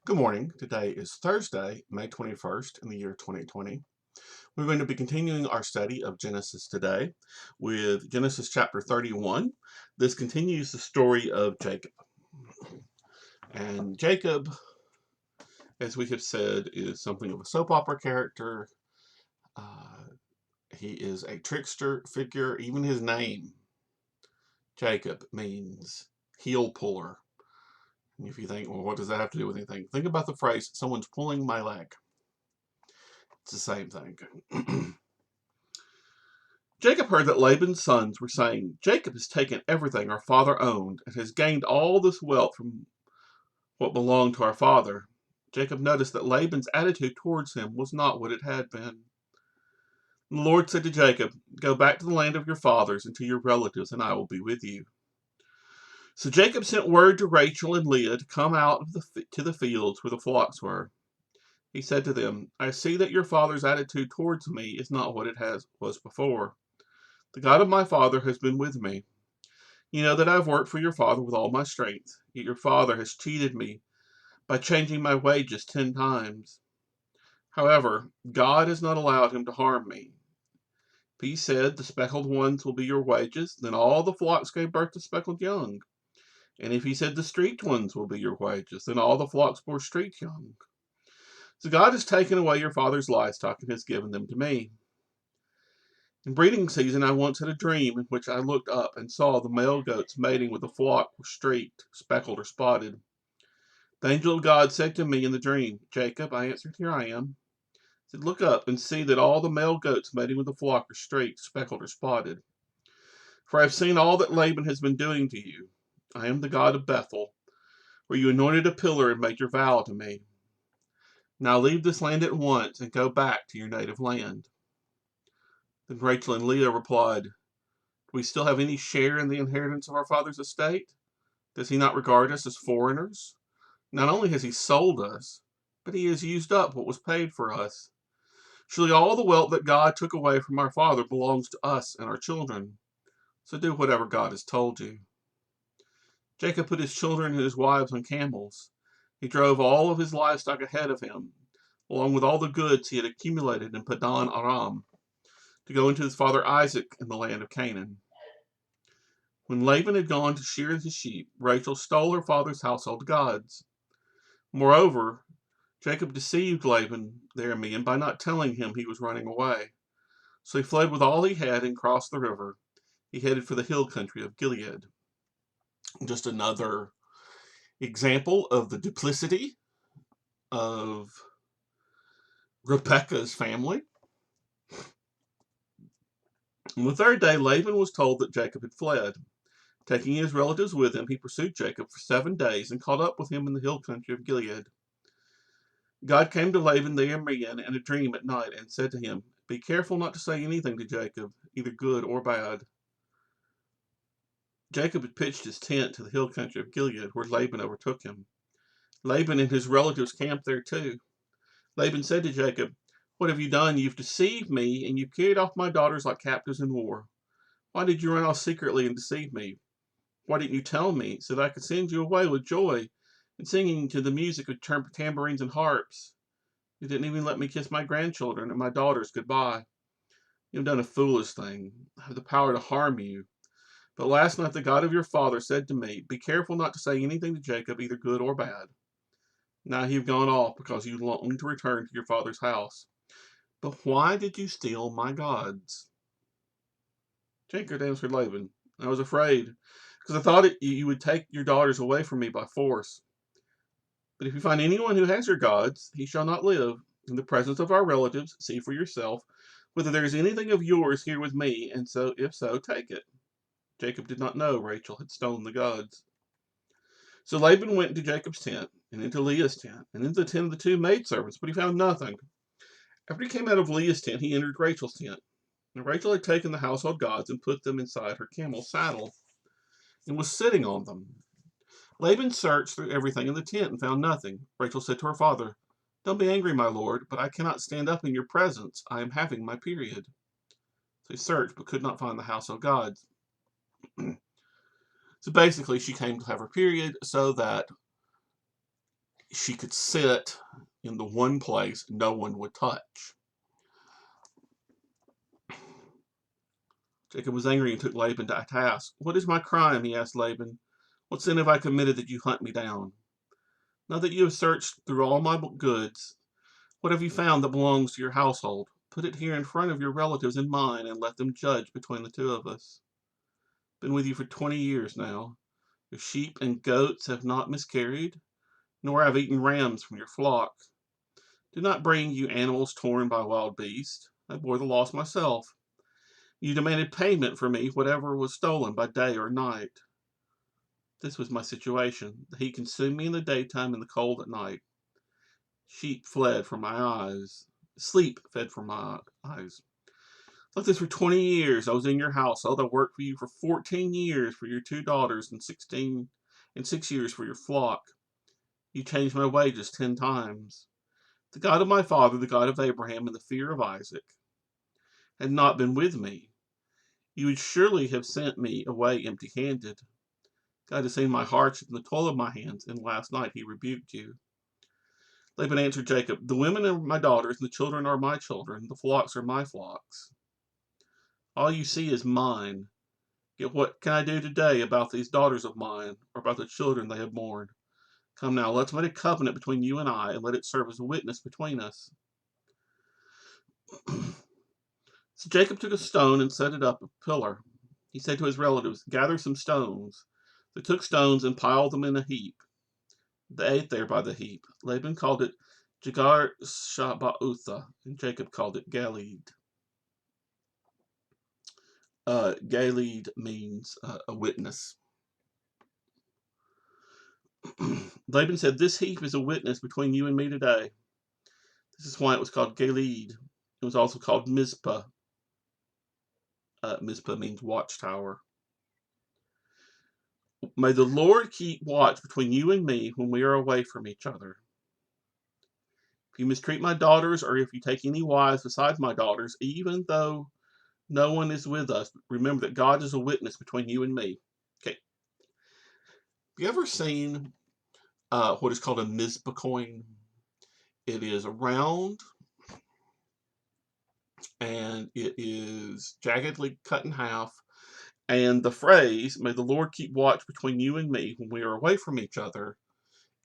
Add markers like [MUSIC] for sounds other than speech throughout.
Good morning. Today is Thursday, May 21st in the year 2020. We're going to be continuing our study of Genesis today with Genesis chapter 31. This continues the story of Jacob. And Jacob, as we have said, is something of a soap opera character. Uh, he is a trickster figure. Even his name, Jacob, means heel puller. And if you think, well, what does that have to do with anything? Think about the phrase, someone's pulling my leg. It's the same thing. Jacob heard that Laban's sons were saying, Jacob has taken everything our father owned and has gained all this wealth from what belonged to our father. Jacob noticed that Laban's attitude towards him was not what it had been. The Lord said to Jacob, Go back to the land of your fathers and to your relatives, and I will be with you. So Jacob sent word to Rachel and Leah to come out to the fields where the flocks were. He said to them, I see that your father's attitude towards me is not what it was before. The God of my father has been with me. You know that I have worked for your father with all my strength, yet your father has cheated me by changing my wages 10 times. However, God has not allowed him to harm me. If he said, The speckled ones will be your wages, then all the flocks gave birth to speckled young. And if he said, The streaked ones will be your wages, then all the flocks bore streaked young. So God has taken away your father's livestock and has given them to me. In breeding season, I once had a dream in which I looked up and saw the male goats mating with the flock were streaked, speckled, or spotted. The angel of God said to me in the dream, Jacob, I answered, Here I am. He said, Look up and see that all the male goats mating with the flock are streaked, speckled, or spotted. For I have seen all that Laban has been doing to you. I am the God of Bethel, where you anointed a pillar and made your vow to me. Now leave this land at once and go back to your native land. Then Rachel and Leah replied, Do we still have any share in the inheritance of our father's estate? Does he not regard us as foreigners? Not only has he sold us, but he has used up what was paid for us. Surely all the wealth that God took away from our father belongs to us and our children. So do whatever God has told you. Jacob put his children and his wives on camels. He drove all of his livestock ahead of him, along with all the goods he had accumulated in Padan Aram, to go into his father Isaac in the land of Canaan. When Laban had gone to shear his sheep, Rachel stole her father's household gods. Moreover, Jacob deceived Laban, their Aramean, by not telling him he was running away. So he fled with all he had and crossed the river. He headed for the hill country of Gilead. Just another example of the duplicity of Rebekah's family. On the third day, Laban was told that Jacob had fled. Taking his relatives with him, he pursued Jacob for 7 days and caught up with him in the hill country of Gilead. God came to Laban the Aramean in a dream at night and said to him, Be careful not to say anything to Jacob, either good or bad. Jacob had pitched his tent to the hill country of Gilead, where Laban overtook him. Laban and his relatives camped there too. Laban said to Jacob, What have you done? You've deceived me, and you've carried off my daughters like captives in war. Why did you run off secretly and deceive me? Why didn't you tell me, so that I could send you away with joy and singing to the music of tambourines and harps? You didn't even let me kiss my grandchildren and my daughters goodbye. You have done a foolish thing. I have the power to harm you. But last night the God of your father said to me, Be careful not to say anything to Jacob, either good or bad. Now you've gone off because you long to return to your father's house. But why did you steal my gods? Jacob answered Laban, I was afraid, because I thought you would take your daughters away from me by force. But if you find anyone who has your gods, he shall not live. In the presence of our relatives, see for yourself whether there is anything of yours here with me, and so, if so, take it. Jacob did not know Rachel had stolen the gods. So Laban went into Jacob's tent, and into Leah's tent, and into the tent of the 2 maidservants, but he found nothing. After he came out of Leah's tent, he entered Rachel's tent. And Rachel had taken the household gods and put them inside her camel's saddle, and was sitting on them. Laban searched through everything in the tent and found nothing. Rachel said to her father, Don't be angry, my lord, but I cannot stand up in your presence. I am having my period. So he searched, but could not find the household gods. So basically, she came to have her period so that she could sit in the one place no one would touch. Jacob was angry and took Laban to task. What is my crime? He asked Laban. What sin have I committed that you hunt me down? Now that you have searched through all my goods, what have you found that belongs to your household? Put it here in front of your relatives and mine, and let them judge between the two of us. Been with you for 20 years now. Your sheep and goats have not miscarried, nor have eaten rams from your flock. Do not bring you animals torn by wild beasts. I bore the loss myself. You demanded payment for me, whatever was stolen by day or night. This was my situation. The heat consumed me in the daytime and the cold at night. Sheep fled from my eyes. Sleep fled from my eyes. Like this for 20 years. I was in your household. I worked for you for 14 years for your 2 daughters and 6 years for your flock. You changed my wages 10 times. The God of my father, the God of Abraham, and the fear of Isaac had not been with me. You would surely have sent me away empty-handed. God has seen my hardship and the toil of my hands, and last night he rebuked you. Laban answered Jacob, the women are my daughters, and the children are my children, the flocks are my flocks. All you see is mine. Yet what can I do today about these daughters of mine, or about the children they have borne? Come now, let's make a covenant between you and I, and let it serve as a witness between us. So Jacob took a stone and set it up a pillar. He said to his relatives, gather some stones. They took stones and piled them in a heap. They ate there by the heap. Laban called it Jegar Shabautha, and Jacob called it Galeed. Galeed means a witness. Laban said, this heap is a witness between you and me today. This is why it was called Galeed. It was also called Mizpah. Mizpah means watchtower. May the Lord keep watch between you and me when we are away from each other. If you mistreat my daughters, or if you take any wives besides my daughters, even though no one is with us, remember that God is a witness between you and me. Okay. Have you ever seen what is called a Mizpah coin? It is round, and it is jaggedly cut in half. And the phrase, may the Lord keep watch between you and me when we are away from each other,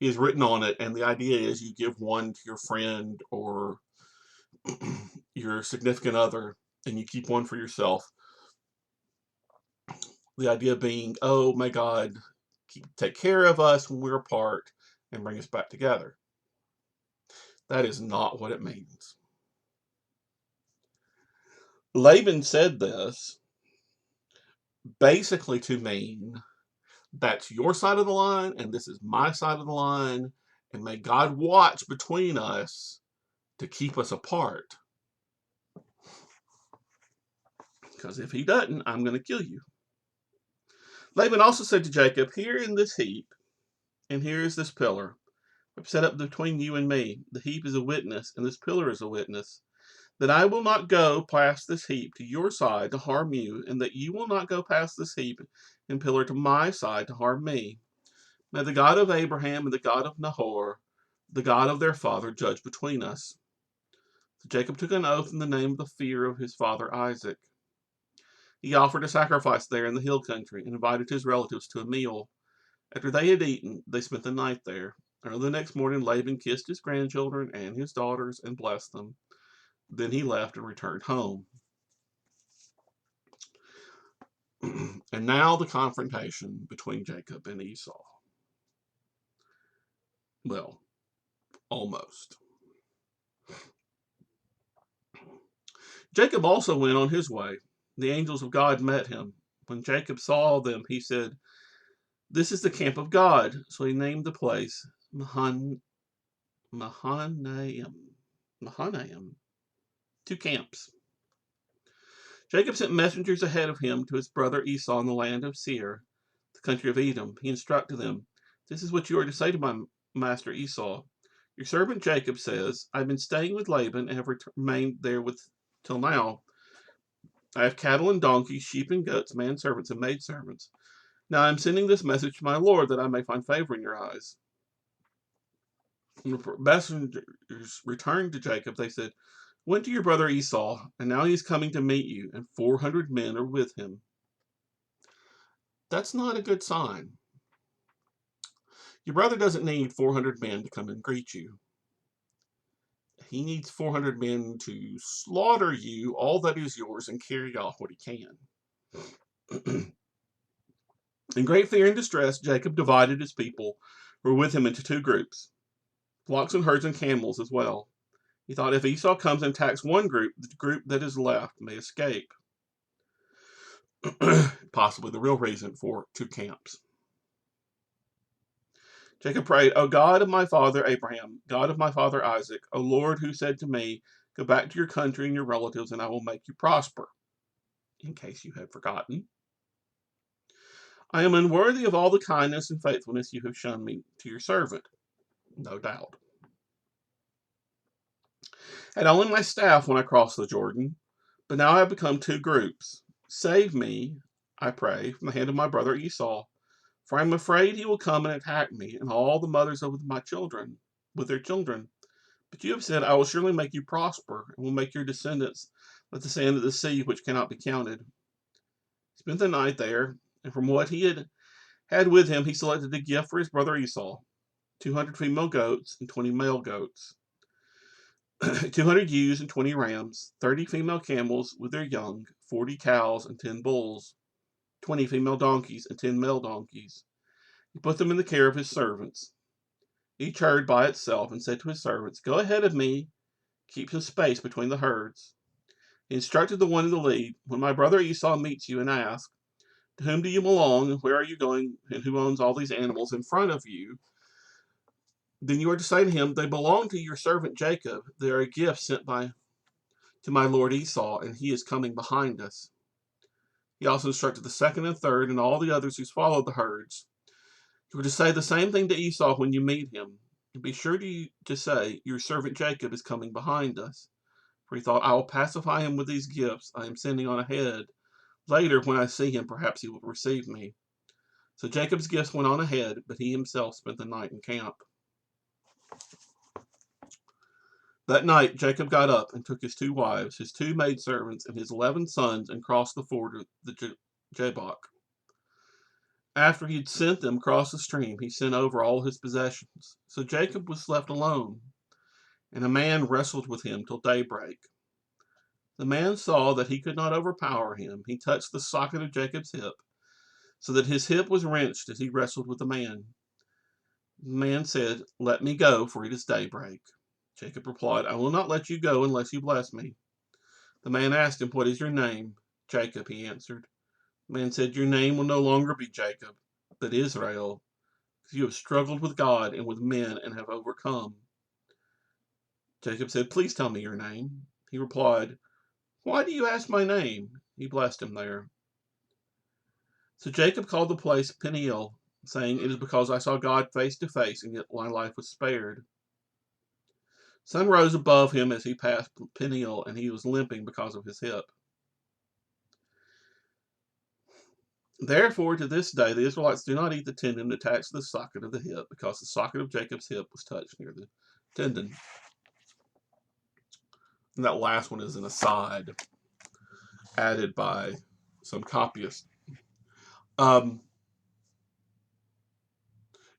is written on it. And the idea is you give one to your friend or your significant other, and you keep one for yourself. The idea being, oh, may God take care of us when we're apart and bring us back together. That is not what it means. Laban said this basically to mean that's your side of the line and this is my side of the line, and may God watch between us to keep us apart. Because if he doesn't, I'm going to kill you. Laban also said to Jacob, here in this heap, and here is this pillar, I've set up between you and me. The heap is a witness, and this pillar is a witness, that I will not go past this heap to your side to harm you, and that you will not go past this heap and pillar to my side to harm me. May the God of Abraham and the God of Nahor, the God of their father, judge between us. So Jacob took an oath in the name of the fear of his father Isaac. He offered a sacrifice there in the hill country and invited his relatives to a meal. After they had eaten, they spent the night there. Early the next morning, Laban kissed his grandchildren and his daughters and blessed them. Then he left and returned home. And now the confrontation between Jacob and Esau. Well, almost. Jacob also went on his way. The angels of God met him. When Jacob saw them, he said, this is the camp of God. So he named the place Mahanaim. 2 camps. Jacob sent messengers ahead of him to his brother Esau in the land of Seir, the country of Edom. He instructed them, this is what you are to say to my master Esau. Your servant Jacob says, I've been staying with Laban and have remained there till now. I have cattle and donkeys, sheep and goats, manservants and maidservants. Now I am sending this message to my lord that I may find favor in your eyes. When the messengers returned to Jacob, they said, "Went to your brother Esau, and now he is coming to meet you, and 400 men are with him." That's not a good sign. Your brother doesn't need 400 men to come and greet you. He needs 400 men to slaughter you, all that is yours, and carry off what he can. In great fear and distress, Jacob divided his people who were with him into two groups, flocks and herds and camels as well. He thought, if Esau comes and attacks one group, the group that is left may escape. Possibly the real reason for two camps. Jacob prayed, "O God of my father Abraham, God of my father Isaac, O Lord, who said to me, 'Go back to your country and your relatives, and I will make you prosper,' in case you had forgotten. I am unworthy of all the kindness and faithfulness you have shown me to your servant." No doubt. "Had only my staff when I crossed the Jordan, but now I have become two groups. Save me, I pray, from the hand of my brother Esau, for I am afraid he will come and attack me and all the mothers of my children with their children. But you have said, I will surely make you prosper, and will make your descendants like the sand of the sea, which cannot be counted." He spent the night there, and from what he had with him, he selected a gift for his brother Esau: 200 female goats and 20 male goats, 200 ewes and 20 rams, 30 female camels with their young, 40 cows and 10 bulls, 20 female donkeys and 10 male donkeys. He put them in the care of his servants, each herd by itself, and said to his servants, "Go ahead of me, keep some space between the herds." He instructed the one in the lead, "When my brother Esau meets you and asks, 'To whom do you belong, and where are you going, and who owns all these animals in front of you?' then you are to say to him, 'They belong to your servant Jacob. They are a gift sent to my lord Esau, and he is coming behind us.'" He also instructed the second and third and all the others who followed the herds. "You are to say the same thing to Esau when you meet him. And be sure to say, 'Your servant Jacob is coming behind us.' For he thought, 'I will pacify him with these gifts I am sending on ahead. Later, when I see him, perhaps he will receive me.' So Jacob's gifts went on ahead, but he himself spent the night in camp. That night Jacob got up and took his two wives, his two maidservants, and his 11 sons, and crossed the ford of the Jabbok. After he had sent them across the stream, he sent over all his possessions. So Jacob was left alone, and a man wrestled with him till daybreak. The man saw that he could not overpower him. He touched the socket of Jacob's hip, so that his hip was wrenched as he wrestled with the man. The man said, "Let me go, for it is daybreak." Jacob replied, "I will not let you go unless you bless me." The man asked him, "What is your name?" "Jacob," he answered. The man said, "Your name will no longer be Jacob, but Israel, because you have struggled with God and with men and have overcome." Jacob said, "Please tell me your name." He replied, "Why do you ask my name?" He blessed him there. So Jacob called the place Peniel, saying, "It is because I saw God face to face, and yet my life was spared." Sun rose above him as he passed Peniel, and he was limping because of his hip. Therefore, to this day, the Israelites do not eat the tendon attached to the socket of the hip, because the socket of Jacob's hip was touched near the tendon. And that last one is an aside added by some copyists.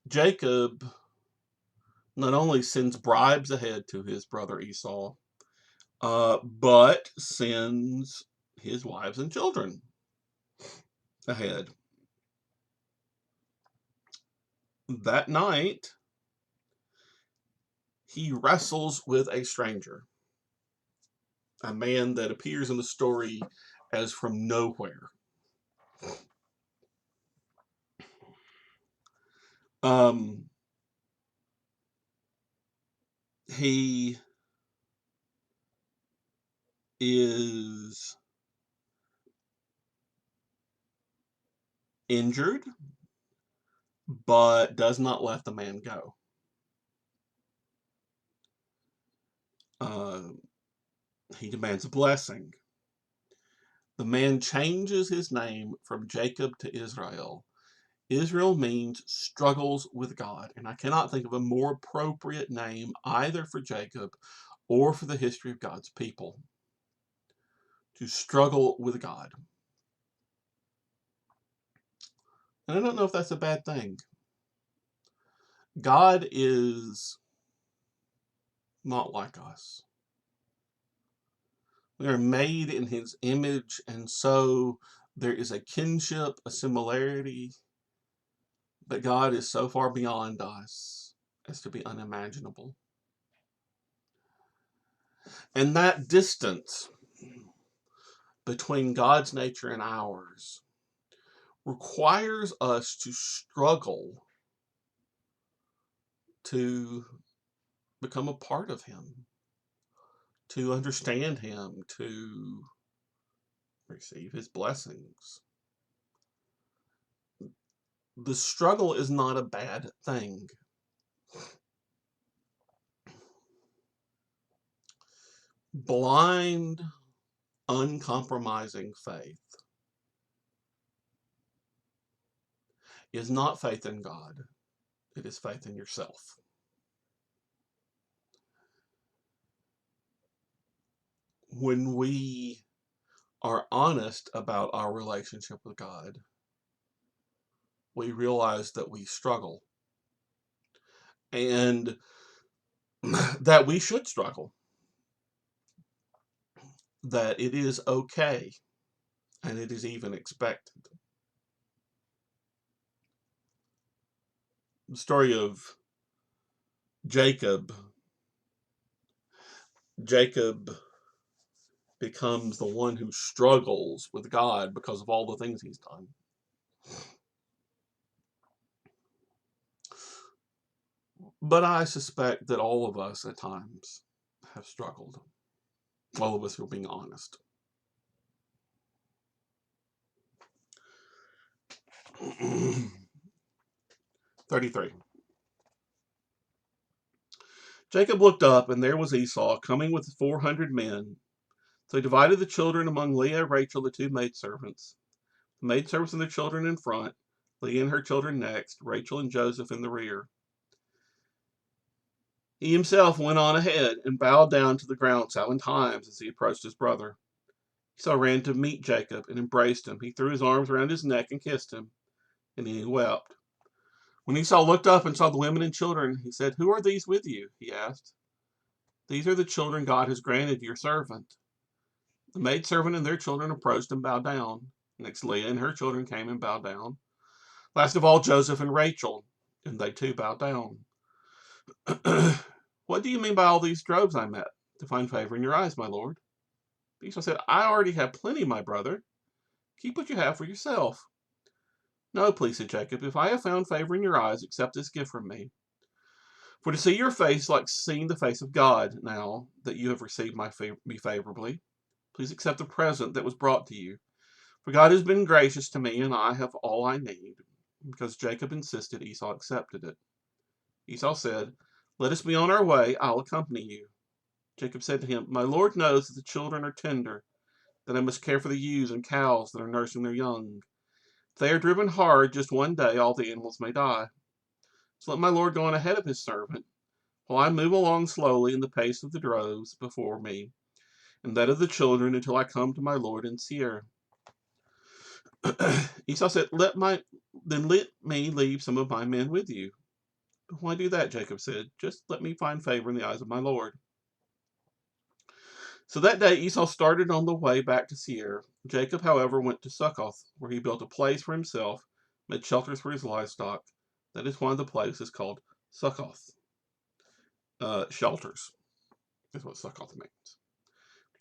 Jacob not only sends bribes ahead to his brother Esau, but sends his wives and children ahead. That night, he wrestles with a stranger, a man that appears in the story as from nowhere. He is injured, but does not let the man go. He demands a blessing. The man changes his name from Jacob to Israel, Israel means struggles with God, and I cannot think of a more appropriate name either for Jacob or for the history of God's people. To struggle with God. And I don't know if that's a bad thing. God is not like us. We are made in his image, and so there is a kinship, a similarity, but God is so far beyond us as to be unimaginable. And that distance between God's nature and ours requires us to struggle to become a part of him, to understand him, to receive his blessings. The struggle is not a bad thing. Blind, uncompromising faith is not faith in God. It is faith in yourself. When we are honest about our relationship with God, we realize that we struggle and that we should struggle, that it is okay and it is even expected. The story of Jacob becomes the one who struggles with God because of all the things he's done. But I suspect that all of us at times have struggled. All of us are being honest. [CLEARS THROAT] 33. Jacob looked up, and there was Esau coming with 400 men. So he divided the children among Leah, Rachel, the two maidservants. The maidservants and their children in front, Leah and her children next, Rachel and Joseph in the rear. He himself went on ahead and bowed down to the ground 7 times as he approached his brother. Esau ran to meet Jacob and embraced him. He threw his arms around his neck and kissed him, and he wept. When Esau looked up and saw the women and children, he said, "Who are these with you?" he asked. "These are the children God has granted your servant." The maidservant and their children approached and bowed down. Next, Leah and her children came and bowed down. Last of all, Joseph and Rachel, and they too bowed down. "What do you mean by all these droves I met? To find favor in your eyes, my lord." Esau said, "I already have plenty, my brother. Keep what you have for yourself." "No, please," said Jacob. "If I have found favor in your eyes, accept this gift from me. For to see your face like seeing the face of God, now that you have received me favorably, please accept the present that was brought to you. For God has been gracious to me, and I have all I need." Because Jacob insisted, Esau accepted it. Esau said, "Let us be on our way. I'll accompany you." Jacob said to him, "My lord knows that the children are tender, that I must care for the ewes and cows that are nursing their young. If they are driven hard, just one day all the animals may die. So let my lord go on ahead of his servant, while I move along slowly in the pace of the droves before me, and that of the children, until I come to my lord in Seir." Esau said, let me leave some of my men with you." "Why do that?" Jacob said. "Just let me find favor in the eyes of my lord." So that day Esau started on the way back to Seir. Jacob, however, went to Succoth, where he built a place for himself, made shelters for his livestock. That is why the place is called Succoth. Shelters is what Succoth means.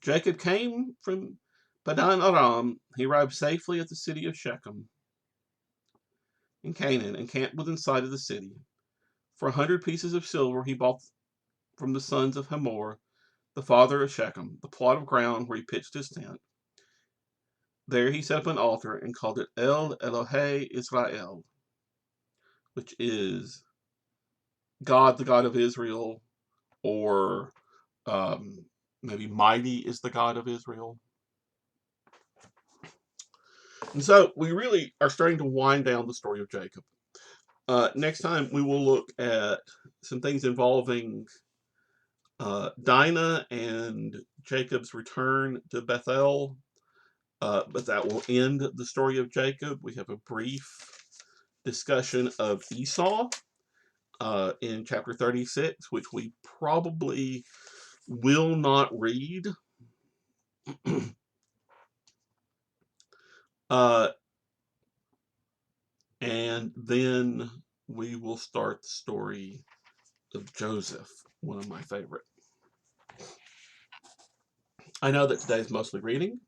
Jacob came from Padan Aram. He arrived safely at the city of Shechem in Canaan and camped within sight of the city. For 100 pieces of silver he bought from the sons of Hamor, the father of Shechem, the plot of ground where he pitched his tent. There he set up an altar and called it El Elohe Israel, which is God, the God of Israel, or maybe Mighty is the God of Israel. And so we really are starting to wind down the story of Jacob. Next time we will look at some things involving Dinah and Jacob's return to Bethel, but that will end the story of Jacob. We have a brief discussion of Esau in chapter 36, which we probably will not read. And then we will start the story of Joseph, one of my favorite. I know that today is mostly reading,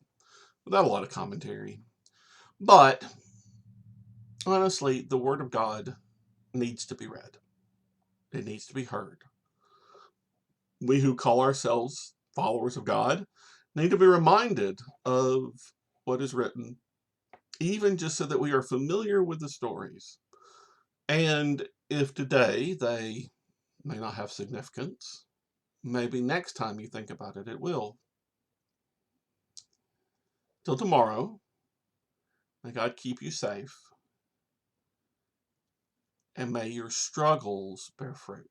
without a lot of commentary. But honestly, the Word of God needs to be read. It needs to be heard. We who call ourselves followers of God need to be reminded of what is written, even just so that we are familiar with the stories. And if today they may not have significance, maybe next time you think about it, it will. Till tomorrow, may God keep you safe, and may your struggles bear fruit.